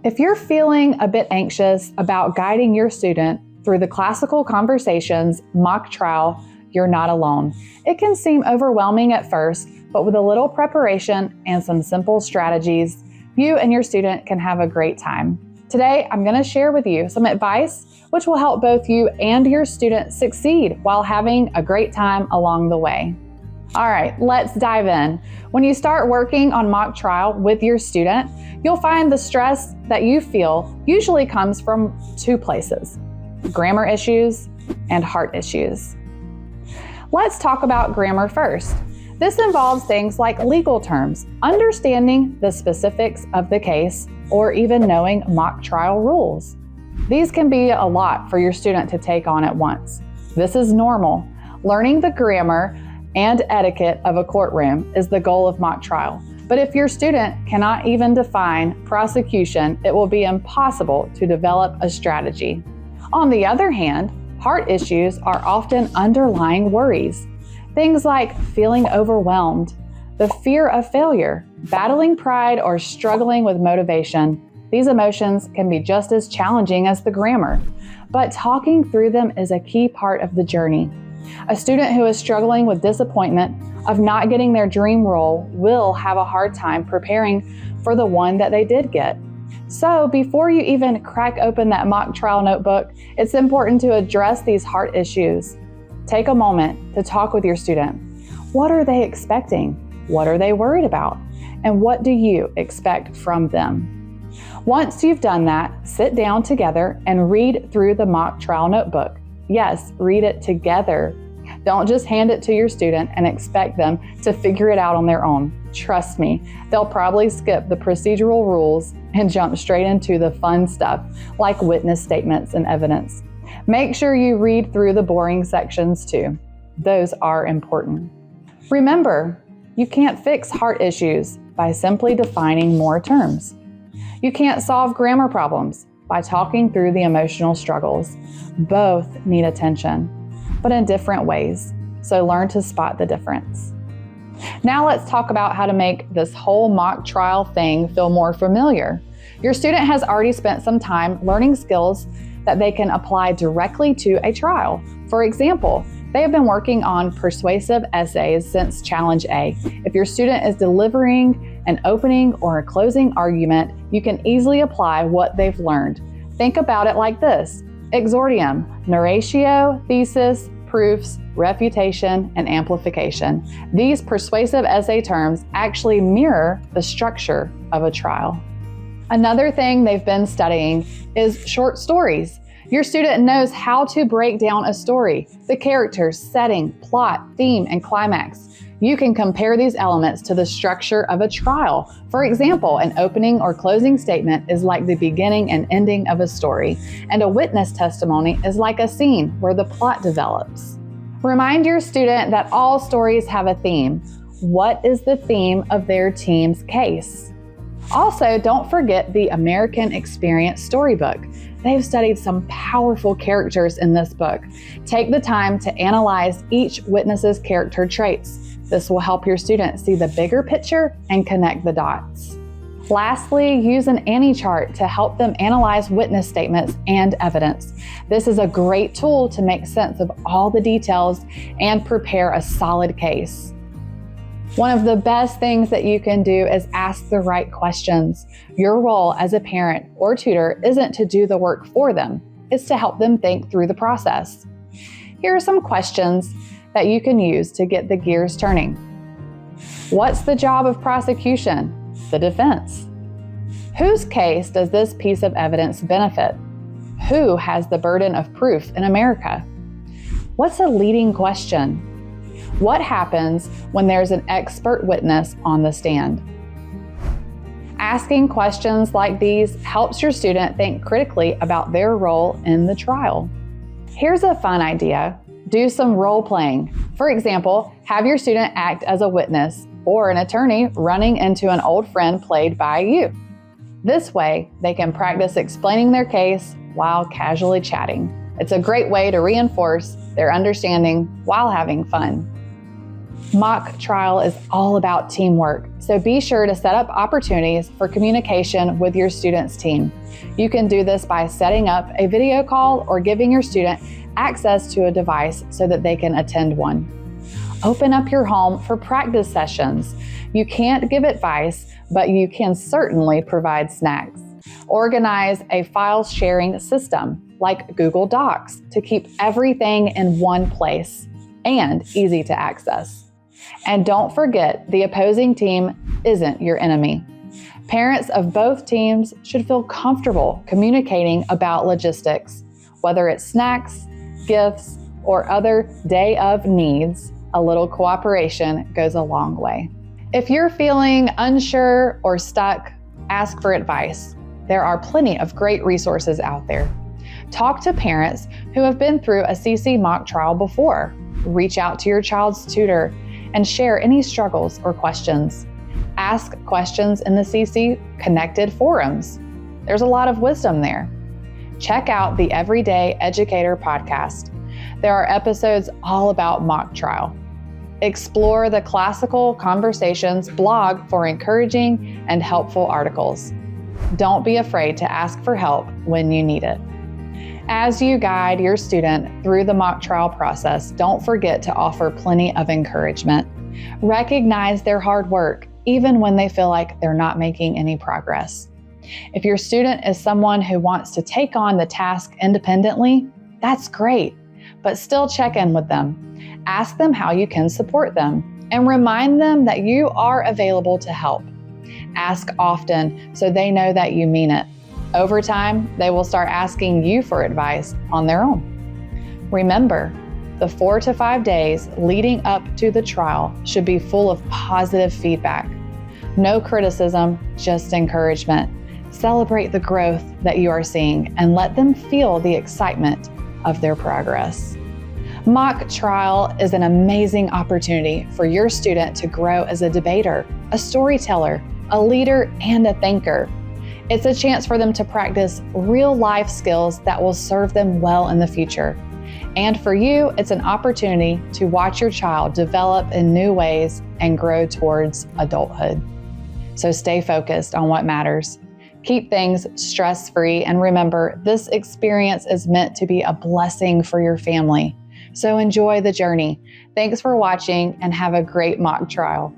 If you're feeling a bit anxious about guiding your student through the classical conversations mock trial, you're not alone. It can seem overwhelming at first, but with a little preparation and some simple strategies, you and your student can have a great time. Today, I'm going to share with you some advice which will help both you and your student succeed while having a great time along the way. All right, let's dive in. When you start working on mock trial with your student, you'll find the stress that you feel usually comes from two places: grammar issues and heart issues. Let's talk about grammar first. This involves things like legal terms, understanding the specifics of the case, or even knowing mock trial rules. These can be a lot for your student to take on at once. This is normal. Learning the grammar and etiquette of a courtroom is the goal of mock trial. But if your student cannot even define prosecution, it will be impossible to develop a strategy. On the other hand, heart issues are often underlying worries. Things like feeling overwhelmed, the fear of failure, battling pride, or struggling with motivation. These emotions can be just as challenging as the grammar, but talking through them is a key part of the journey. A student who is struggling with disappointment of not getting their dream role will have a hard time preparing for the one that they did get. So before you even crack open that mock trial notebook, it's important to address these heart issues. Take a moment to talk with your student. What are they expecting? What are they worried about? And what do you expect from them? Once you've done that, sit down together and read through the mock trial notebook. Yes, read it together. Don't just hand it to your student and expect them to figure it out on their own. Trust me, they'll probably skip the procedural rules and jump straight into the fun stuff, like witness statements and evidence. Make sure you read through the boring sections too. Those are important. Remember, you can't fix heart issues by simply defining more terms. You can't solve grammar problems by talking through the emotional struggles. Both need attention, but in different ways, so learn to spot the difference. Now let's talk about how to make this whole mock trial thing feel more familiar. Your student has already spent some time learning skills that they can apply directly to a trial. For example, they have been working on persuasive essays since Challenge A. If your student is delivering an opening or a closing argument, you can easily apply what they've learned. Think about it like this: exordium, narratio, thesis, proofs, refutation, and amplification. These persuasive essay terms actually mirror the structure of a trial. Another thing they've been studying is short stories. Your student knows how to break down a story, the characters, setting, plot, theme, and climax. You can compare these elements to the structure of a trial. For example, an opening or closing statement is like the beginning and ending of a story, and a witness testimony is like a scene where the plot develops. Remind your student that all stories have a theme. What is the theme of their team's case? Also, don't forget the American Experience Storybook. They've studied some powerful characters in this book. Take the time to analyze each witness's character traits. This will help your student see the bigger picture and connect the dots. Lastly, use an Annie chart to help them analyze witness statements and evidence. This is a great tool to make sense of all the details and prepare a solid case. One of the best things that you can do is ask the right questions. Your role as a parent or tutor isn't to do the work for them, it's to help them think through the process. Here are some questions that you can use to get the gears turning. What's the job of prosecution? The defense. Whose case does this piece of evidence benefit? Who has the burden of proof in America? What's a leading question? What happens when there's an expert witness on the stand? Asking questions like these helps your student think critically about their role in the trial. Here's a fun idea. Do some role playing. For example, have your student act as a witness or an attorney running into an old friend played by you. This way, they can practice explaining their case while casually chatting. It's a great way to reinforce their understanding while having fun. Mock trial is all about teamwork, so be sure to set up opportunities for communication with your student's team. You can do this by setting up a video call or giving your student access to a device so that they can attend one. Open up your home for practice sessions. You can't give advice, but you can certainly provide snacks. Organize a file sharing system like Google Docs to keep everything in one place and easy to access. And don't forget, the opposing team isn't your enemy. Parents of both teams should feel comfortable communicating about logistics, whether it's snacks, gifts, or other day of needs. A little cooperation goes a long way. If you're feeling unsure or stuck, ask for advice. There are plenty of great resources out there. Talk to parents who have been through a CC mock trial before. Reach out to your child's tutor and share any struggles or questions. Ask questions in the CC Connected forums. There's a lot of wisdom there. Check out the Everyday Educator podcast. There are episodes all about mock trial. Explore the Classical Conversations blog for encouraging and helpful articles. Don't be afraid to ask for help when you need it. As you guide your student through the mock trial process, don't forget to offer plenty of encouragement. Recognize their hard work, even when they feel like they're not making any progress. If your student is someone who wants to take on the task independently, that's great, but still check in with them. Ask them how you can support them and remind them that you are available to help. Ask often so they know that you mean it. Over time, they will start asking you for advice on their own. Remember, the 4 to 5 days leading up to the trial should be full of positive feedback. No criticism, just encouragement. Celebrate the growth that you are seeing and let them feel the excitement of their progress. Mock trial is an amazing opportunity for your student to grow as a debater, a storyteller, a leader, and a thinker. It's a chance for them to practice real life skills that will serve them well in the future. And for you, it's an opportunity to watch your child develop in new ways and grow towards adulthood. So stay focused on what matters. Keep things stress-free, and remember, this experience is meant to be a blessing for your family. So enjoy the journey. Thanks for watching and have a great mock trial.